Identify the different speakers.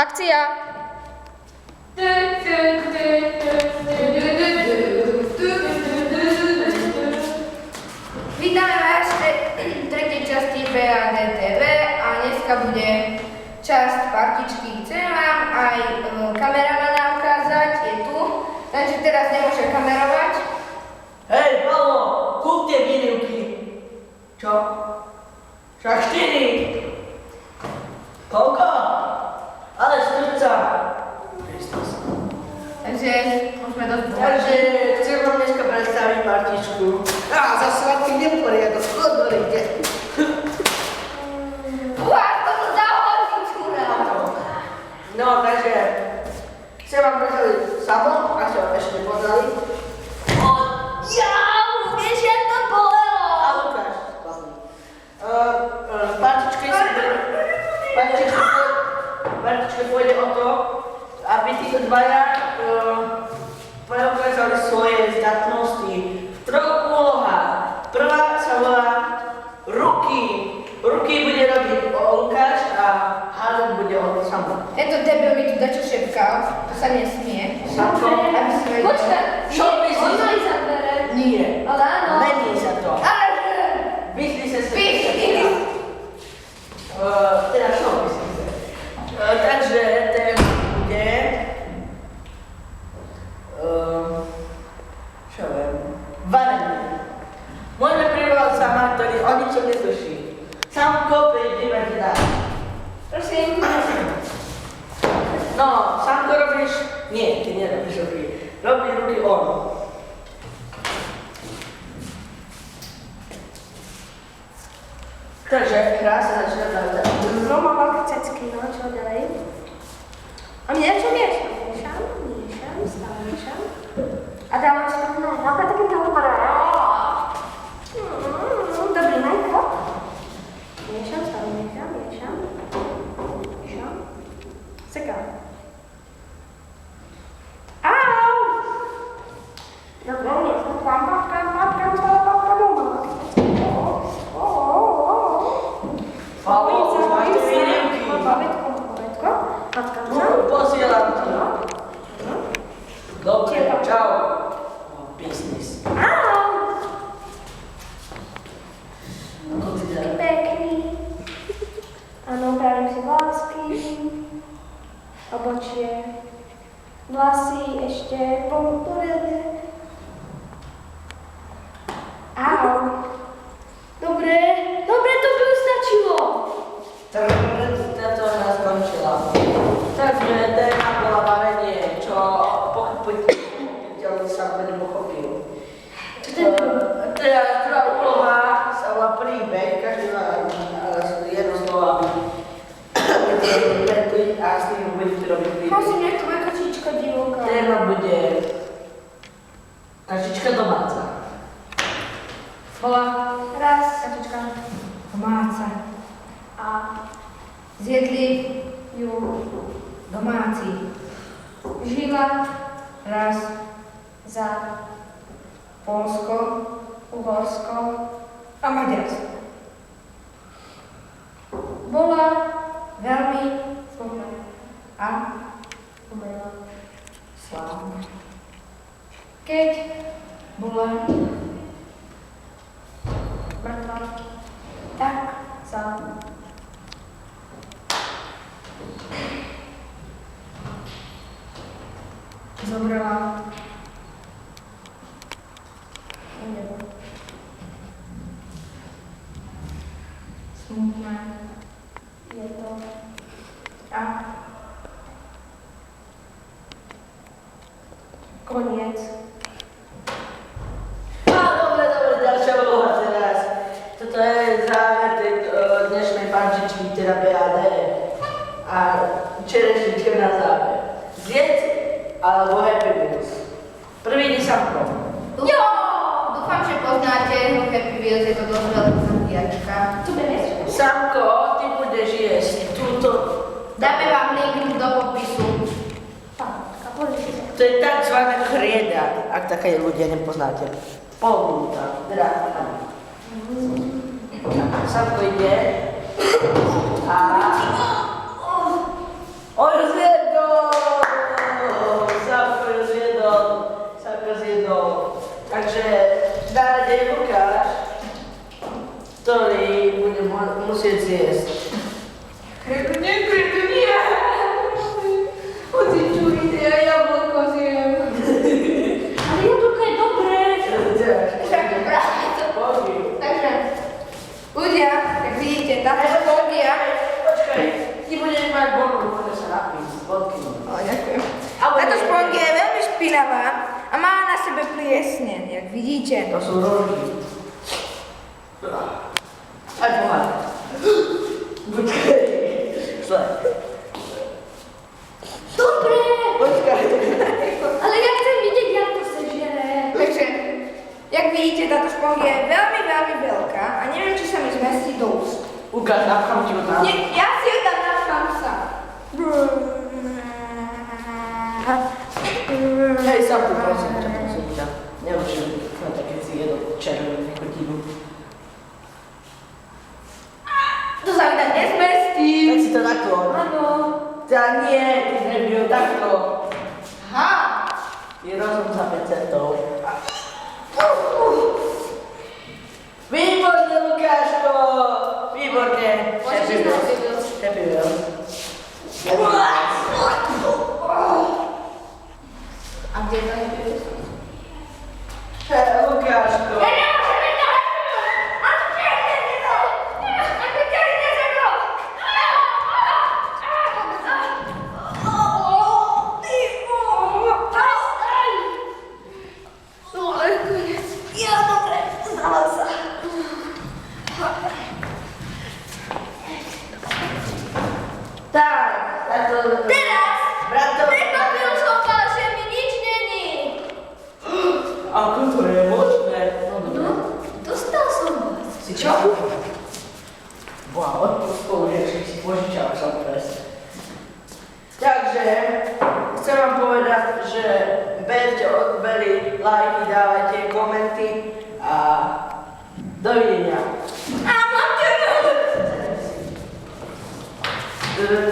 Speaker 1: Akcia! Vítame vás v tretej časti BADTV a dneska bude časť partičky. Chcem vám aj kameramana ukázať, je tu, takže teraz nemôžem kamerovať.
Speaker 2: Hej, Pavlo, kúp tie výrivky. Čo? Však 4. Koľko? Ale strca.
Speaker 1: Takže môžeme dosť
Speaker 2: Takže chcem vám dneska predstaviť partičku. Za sladký neporiadok, odborite.
Speaker 1: to zahodí, čurá!
Speaker 2: No, takže chcem vám predstaviť Samo, ak ste vám ešte nepoznali.
Speaker 1: Vieš, jak to bolelo!
Speaker 2: A Lukáš, vlastne. Partičke pôjde o to, aby títo dvaja preukázali svoje zdatnosti v troch úlohách. Prvá sa volá ruky. Ruky bude robiť Lukáš a hádať bude o Samo.
Speaker 1: Tento debil mi tu dačo šepkal, to sa nesmie.
Speaker 2: Samko,
Speaker 1: Aby si vedel.
Speaker 3: Počkaj,
Speaker 2: Čo myslíš?
Speaker 3: on aj zabere.
Speaker 2: Nie.
Speaker 3: Ale áno.
Speaker 2: Mení sa to. Vyšli sa sa. Teda čo myslíte? Takže téma bude... čo viem? Varenie. Môžeme privolať Sama, ktorý o ničom netuší. Samko, príde ti dá.
Speaker 1: Prosím.
Speaker 2: No, Samko robíš... Nie, ty nerobíš ruky. Robí ruky on. Takže hra sa začne naozaj.
Speaker 3: No, mám veľké cecky, no, čo ďalej? A mne čo miešam? Miešam, stále miešam. A dávam si to na napríklad takým dobré. Dobrý majko. Miešam, stále miešam. Sekám. Au! Dobre, miešam,
Speaker 2: Pavlo, už máš tie výrivky.
Speaker 3: Babetko.
Speaker 2: Posielam ti. Dobre, čau. Business.
Speaker 3: Au!
Speaker 2: Ako ty ďalej?
Speaker 3: Pekný. Áno, pravím si vlásky, obočie, vlasy ešte poriadne. Au. Dobre, to by už stačilo.
Speaker 2: Táto hra skončila. Takže téma bola varenie, čo pochopiteľne sa nepochopil. Teda druhá úloha sa volá príbeh, každý má jedno slovo, aby vedeli a s tým budete robiť príbeh.
Speaker 3: Prosím, nech to bude kočička divoká.
Speaker 2: Téma bude kačička domáca.
Speaker 1: Bola
Speaker 3: Raz.
Speaker 1: kačička domáca.
Speaker 3: A
Speaker 1: Zjedli ju domáci. Žila raz
Speaker 3: za
Speaker 1: Poľsko, Uhorsko a Maďarsko. Bola veľmi schopná a
Speaker 3: umrela.
Speaker 1: slávna. Keď bola
Speaker 3: Mŕtva.
Speaker 1: tak
Speaker 3: Za
Speaker 1: zomrela
Speaker 3: nebo.
Speaker 1: smutná
Speaker 3: Je to
Speaker 1: a
Speaker 3: koniec.
Speaker 2: Dobre, ďalšia úloha teraz. Toto je záver tej dnešnej pančičky, teda BAD. A čerešnička na záver. Zjedz alebo Happy Wheels. Prvý Samko.
Speaker 1: Jo! Dúfam, že poznáte Happy Wheels, je to dosť veľká zabíjačka.
Speaker 3: Co berieš?
Speaker 2: Samko, ty budeš jesť túto.
Speaker 1: Dáme vám link do popisu.
Speaker 3: Tak, a pozri si.
Speaker 2: To je takzvaná krieda, ak také ľudia nepoznáte. Polbúta. Samko ide. A... Oj, rozumiem. dať bolu, môže sa napiť, vodky.
Speaker 1: O, ďakujem.
Speaker 2: Ale
Speaker 1: Táto
Speaker 2: nie.
Speaker 1: špongia je veľmi špinavá a má na sebe pliesne, jak vidíte.
Speaker 2: To sú rožky. Aj pohľad. Počkaj. Slej.
Speaker 3: Dobre,
Speaker 2: Počkaj.
Speaker 3: ale ja chcem vidieť, jak to sežere.
Speaker 1: Takže, jak vidíte, táto špongia je veľmi, veľmi veľká a neviem, či sa mi zmestí do úst.
Speaker 2: Ukáž, napchám ti ho tam.
Speaker 1: Nie, ja si ju tam napchám sa.
Speaker 2: Hej, sám tu prosím ťa. Neučím na také si jedol červený chutinu.
Speaker 1: To sa mi tam nezmestí.
Speaker 2: Tak si to takto.
Speaker 3: Áno.
Speaker 2: Tá nie, ty nebyl takto.
Speaker 1: Aha.
Speaker 2: Je rozum za 5 centov. Výborne, Lukáško! Výborne! Happy Wheels. Happy Wheels.
Speaker 1: A kde to je?
Speaker 2: Lukáško! Tak to...
Speaker 3: Teraz
Speaker 2: Brato...
Speaker 3: prekvapil som vás, že mi nič není.
Speaker 2: Ako to je možné?
Speaker 3: No, dostal som vás.
Speaker 2: Si čo? Wow, spolužiačky si požičal som pres. Takže, chcem vám povedať, že berte odbery, lajky, dávajte komenty a dovidenia.
Speaker 3: A mám to
Speaker 2: Uh,